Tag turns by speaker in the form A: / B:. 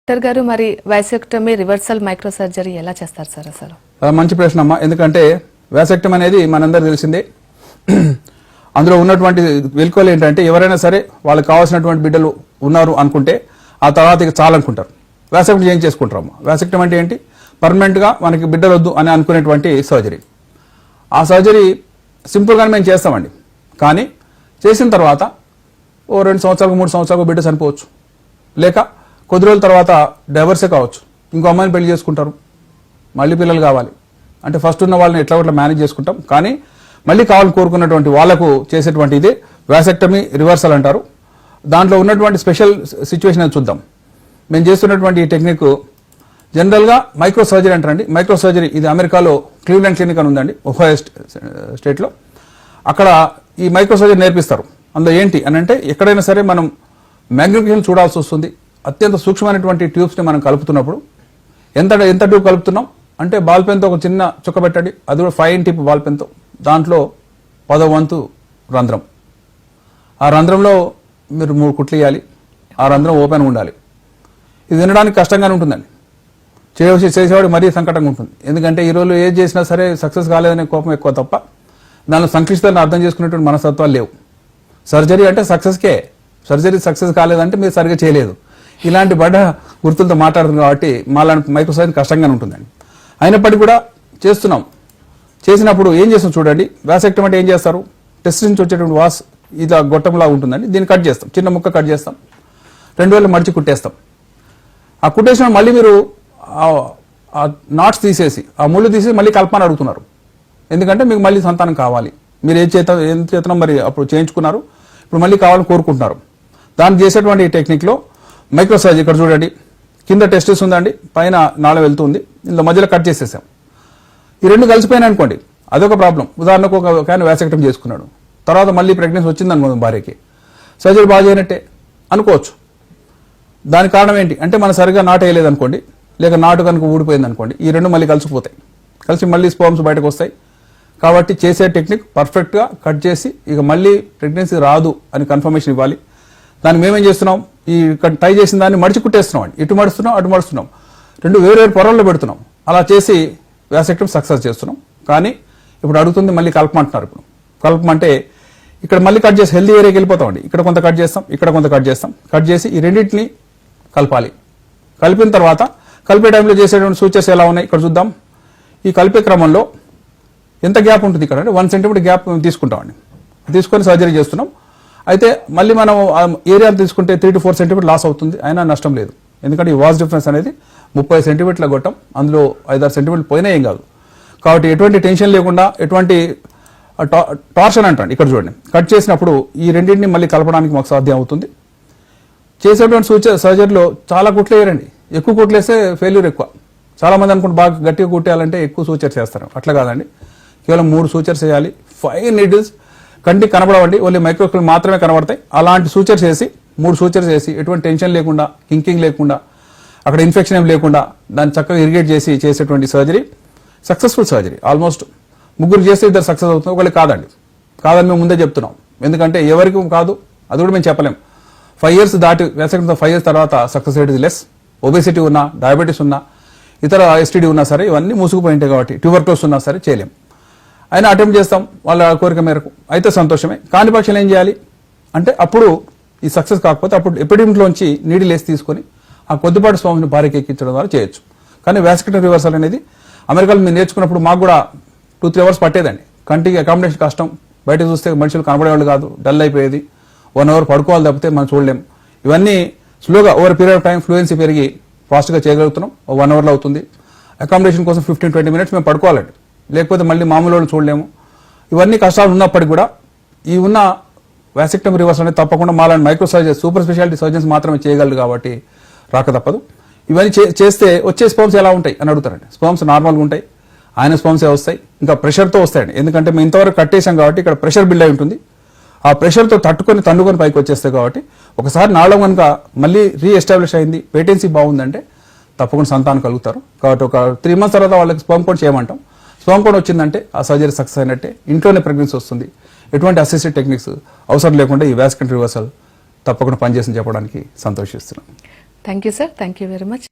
A: Doctor గారు మరి vasectomy reversal micro surgery ఎలా చేస్తారు సార్ అసలు?
B: మంచి ప్రశ్న అమ్మా. ఎందుకంటే వాసెక్టమీ అనేది మనందరూ తెలిసిందే. అందులో ఉన్నటువంటి వెలుకోలు ఏంటంటే ఎవరైనా సరే వాళ్ళకి కావాల్సినటువంటి బిడ్డలు ఉన్నారు అనుకుంటే ఆ తర్వాత ఇక చాలనుకుంటారు, వాసెక్టమీ చేయించేసుకుంటారు అమ్మా. వాసెక్టమీ అంటే ఏంటి? పర్మనెంట్గా మనకి బిడ్డలు వద్దు అని అనుకునేటువంటి సర్జరీ. ఆ సర్జరీ సింపుల్గానే మేము చేస్తామండి. కానీ చేసిన తర్వాత ఓ 2 సంవత్సరాలకు 3 సంవత్సరాలకు బిడ్డ చనిపోవచ్చు, లేక కొద్ది రోజుల తర్వాత డైవర్సే కావచ్చు, ఇంకో అమ్మాయిని పెళ్లి చేసుకుంటారు, మళ్ళీ పిల్లలు కావాలి అంటే ఫస్ట్ ఉన్న వాళ్ళని ఎట్లా ఒకట్లా మేనేజ్ చేసుకుంటాం. కానీ మళ్ళీ కావాలని కోరుకున్నటువంటి వాళ్లకు చేసేటువంటి ఇది వాసెక్టమీ రివర్సల్ అంటారు. దాంట్లో ఉన్నటువంటి స్పెషల్ సిచ్యువేషన్ అని చూద్దాం. మేము చేస్తున్నటువంటి ఈ టెక్నిక్ జనరల్గా మైక్రో సర్జరీ అంటారండి. మైక్రో సర్జరీ ఇది అమెరికాలో క్లీవ్లాండ్ క్లినిక్ అని ఉందండి, ఒహాయో స్టేట్లో. అక్కడ ఈ మైక్రో సర్జరీ నేర్పిస్తారు. అందులో ఏంటి అని అంటే ఎక్కడైనా సరే మనం మ్యాగ్నిఫికేషన్ చూడాల్సి వస్తుంది. అత్యంత సూక్ష్మమైనటువంటి ట్యూబ్స్ని మనం కలుపుతున్నప్పుడు ఎంత ట్యూబ్ కలుపుతున్నాం అంటే బాల్ పెన్తో ఒక చిన్న చుక్క పెట్టండి, అది కూడా 5 టిప్ బాల్ పెన్తో. దాంట్లో 10వ వంతు రంధ్రం. ఆ రంధ్రంలో మీరు 3 కుట్లు వేయాలి. ఆ రంధ్రం ఓపెన్ ఉండాలి. ఇది వినడానికి కష్టంగానే ఉంటుందండి, చేసేవాడు మరీ సంకటంగా ఉంటుంది. ఎందుకంటే ఈ రోజు ఏది చేసినా సరే సక్సెస్ కాలేదనే కోపం ఎక్కువ తప్ప దానిలో సంక్లిష్టతను అర్థం చేసుకునేటువంటి మనస్తత్వాలు లేవు. సర్జరీ అంటే సక్సెస్కే, సర్జరీ సక్సెస్ కాలేదంటే మీరు సరిగ్గా చేయలేదు. ఇలాంటి బడ్డ గుర్తులతో మాట్లాడుతుంది కాబట్టి మాలాంటి మైక్రో సర్జరీ కష్టంగానే ఉంటుందండి. అయినప్పటికీ కూడా చేస్తున్నాం. చేసినప్పుడు ఏం చేస్తాం చూడండి. వాసెక్టమీ అంటే ఏం చేస్తారు? టెస్ట్ నుంచి వచ్చేటువంటి వాస్ ఇలా గొట్టంలా ఉంటుందండి. దీన్ని కట్ చేస్తాం, చిన్న ముక్క కట్ చేస్తాం, 2 వేలు మడిచి కుట్టేస్తాం. ఆ కుట్టేసిన మళ్ళీ మీరు ఆ నాట్స్ తీసేసి ఆ ముళ్ళు తీసేసి మళ్ళీ కలపని అడుగుతున్నారు. ఎందుకంటే మీకు మళ్ళీ సంతానం కావాలి. మీరు ఏం చేతనం మరి అప్పుడు చేయించుకున్నారు, ఇప్పుడు మళ్ళీ కావాలని కోరుకుంటున్నారు. దాన్ని చేసేటువంటి ఈ టెక్నిక్లో మైక్రో సర్జరీ ఇక్కడ చూడండి. కింద టెస్టిస్ ఉందండి, పైన నాళం వెళ్తుంది, ఇందులో మధ్యలో కట్ చేసేసాం. ఈ 2 కలిసిపోయినాయి అనుకోండి, అదొక ప్రాబ్లం. ఉదాహరణకు ఒక ఆయన వాసెక్టమీ చేసుకున్నాడు, తర్వాత మళ్ళీ ప్రెగ్నెన్సీ వచ్చింది అనుకోండి భార్యకి, సర్జరీ బాగా చేయనట్టే అనుకోవచ్చు. దానికి కారణం ఏంటి అంటే మనం సరిగ్గా నాటు వేయలేదు అనుకోండి, లేక నాటు కనుక ఊడిపోయింది అనుకోండి, ఈ 2 మళ్ళీ కలిసిపోతాయి. కలిసి మళ్ళీ స్పర్మ్స్ బయటకు వస్తాయి. కాబట్టి చేసే టెక్నిక్ పర్ఫెక్ట్గా కట్ చేసి ఇక మళ్ళీ ప్రెగ్నెన్సీ రాదు అని కన్ఫర్మేషన్ ఇవ్వాలి. దాన్ని మేమేం చేస్తున్నాం, ఈ టై చేసిన దాన్ని మడిచి కుట్టేస్తున్నాం అండి. ఇటు మడుస్తున్నాం, అటు మడుస్తున్నాం, 2 వేరు పొరల్లో పెడుతున్నాం. అలా చేసి వాసెక్టమీ సక్సెస్ చేస్తున్నాం. కానీ ఇప్పుడు అడుగుతుంది మళ్ళీ కలపమంటున్నారు. ఇప్పుడు కలపమంటే ఇక్కడ మళ్ళీ కట్ చేసి హెల్దీ ఏరియాకి వెళ్ళిపోతామండి. ఇక్కడ కొంత కట్ చేస్తాం, ఇక్కడ కొంత కట్ చేస్తాం. కట్ చేసి ఈ రెండింటిని కలపాలి. కలిపిన తర్వాత కలిపే టైంలో చేసేటువంటి సూచర్స్ ఎలా ఉన్నాయి ఇక్కడ చూద్దాం. ఈ కలిపే క్రమంలో ఎంత గ్యాప్ ఉంటుంది ఇక్కడ అంటే 1 సెంటీమీటర్ గ్యాప్ తీసుకుంటామండి. తీసుకొని సర్జరీ చేస్తున్నాం. అయితే మళ్ళీ మనం ఏరియా తీసుకుంటే 3 to 4 సెంటీమీటర్ లాస్ అవుతుంది, అయినా నష్టం లేదు. ఎందుకంటే ఈ వాస్ డిఫరెన్స్ అనేది 30 సెంటీమీటర్ల గొట్టం, అందులో 5-6 సెంటీమీటర్లు పోయినా ఏం కాదు. కాబట్టి ఎటువంటి టెన్షన్ లేకుండా, ఎటువంటి టార్షన్ అంటారు. ఇక్కడ చూడండి, కట్ చేసినప్పుడు ఈ రెండింటిని మళ్ళీ కలపడానికి మాకు సాధ్యం అవుతుంది. చేసేటువంటి సర్జరీలో చాలా కుట్లు వేయరండి. ఎక్కువ కుట్లు వేస్తే ఫెయిల్యూర్ ఎక్కువ. చాలా మంది అనుకుంటే బాగా గట్టిగా కుట్టేయాలంటే ఎక్కువ సూచర్స్ చేస్తారు. అట్లా కాదండి, కేవలం 3 సూచర్స్ వేయాలి. 5 నీడిల్స్ కంటికి కనబడవండి, ఓన్లీ మైక్రోస్కోప్ మాత్రమే కనబడతాయి. అలాంటి సూచర్స్ వేసి 3 సూచర్స్ వేసి ఎటువంటి టెన్షన్ లేకుండా, కింకింగ్ లేకుండా, అక్కడ ఇన్ఫెక్షన్ ఏం లేకుండా దాన్ని చక్కగా ఇరిగేట్ చేసి చేసేటువంటి సర్జరీ సక్సెస్ఫుల్ సర్జరీ. ఆల్మోస్ట్ 3 చేస్తే 2 సక్సెస్ అవుతుంది, ఒకళ్ళు కాదండి. కాదని మేము ముందే చెప్తున్నాం. ఎందుకంటే ఎవరికి కాదు అది కూడా మేము చెప్పలేం. 5 years దాటి వాసెక్టమీ 5 years తర్వాత success rate is less. Obesity ఉన్నా, డయాబెటీస్ ఉన్నా, ఇతర ఎస్టీడీ ఉన్నా సరే ఇవన్నీ మూసుకుపోయింటాయి కాబట్టి, ట్యూబర్క్లోసిస్ ఉన్నా సరే చేయలేం. అయినా అటెంప్ట్ చేస్తాం వాళ్ళ కోరిక మేరకు. అయితే సంతోషమే. కాని పక్షాలు ఏం చేయాలి అంటే అప్పుడు ఈ సక్సెస్ కాకపోతే అప్పుడు ఎపిడిమిక్లోంచి నీడిల్ వేసి తీసుకొని ఆ కొద్దిపాటి స్వామిని భార్యకి ఎక్కించడం ద్వారా చేయొచ్చు. కానీ వాసెక్టమీ రివర్సల్ అనేది అమెరికాలో మేము నేర్చుకున్నప్పుడు మాకు కూడా 2-3 hours పట్టేదండి. కంటికి అకామిడేషన్ కష్టం, బయట చూస్తే మనుషులు కనబడేవాళ్ళు కాదు, డల్ అయిపోయేది. 1 hour పడుకోవాలి తప్పితే మనం చూడలేం. ఇవన్నీ స్లోగా over period of time fluency పెరిగి ఫాస్ట్గా చేయగలుగుతున్నాం. 1 hourలో అవుతుంది. అకామిడేషన్ కోసం 15-20 minutes మేము పడుకోవాలండి, లేకపోతే మళ్ళీ మామూలు వాళ్ళు చూడలేము. ఇవన్నీ కష్టాలు ఉన్నప్పటికీ కూడా ఈ ఉన్న వాసెక్టమీ రివర్సల్ అనేది తప్పకుండా మాలాంటి micro surgery super speciality surgeons మాత్రమే చేయగలరు కాబట్టి రాక తప్పదు. ఇవన్నీ చేస్తే వచ్చే స్పర్మ్స్ ఎలా ఉంటాయి అని అడుగుతారండి. స్పర్మ్స్ నార్మల్గా ఉంటాయి, ఆయన స్పర్మ్సే వస్తాయి. ఇంకా ప్రెషర్తో వస్తాయండి. ఎందుకంటే మేము ఇంతవరకు కట్టేసాం కాబట్టి ఇక్కడ ప్రెషర్ బిల్డ్ అయి ఉంటుంది. ఆ ప్రెషర్తో తన్నుకొని పైకి వచ్చేస్తాయి. కాబట్టి ఒకసారి నాళం కనుక మళ్ళీ రీఎస్టాబ్లిష్ అయింది, పేటెన్సీ బాగుందంటే తప్పకుండా సంతానం కలుగుతారు. కాబట్టి ఒక 3 months తర్వాత వాళ్ళకి స్పర్మ్ కౌంట్ చేయమంటాం. స్పర్మ్ కౌంట్ వచ్చిందంటే ఆ సర్జరీ సక్సెస్ అయినట్టే, ఇంట్లోనే ప్రెగ్నెన్సీ వస్తుంది. ఎటువంటి అసిస్టెడ్ టెక్నిక్స్ అవసరం లేకుండా ఈ వాసెక్టమీ రివర్సల్ తప్పకుండా పనిచేసి చెప్పడానికి సంతోషిస్తున్నాం.
A: Thank you sir, thank you very much.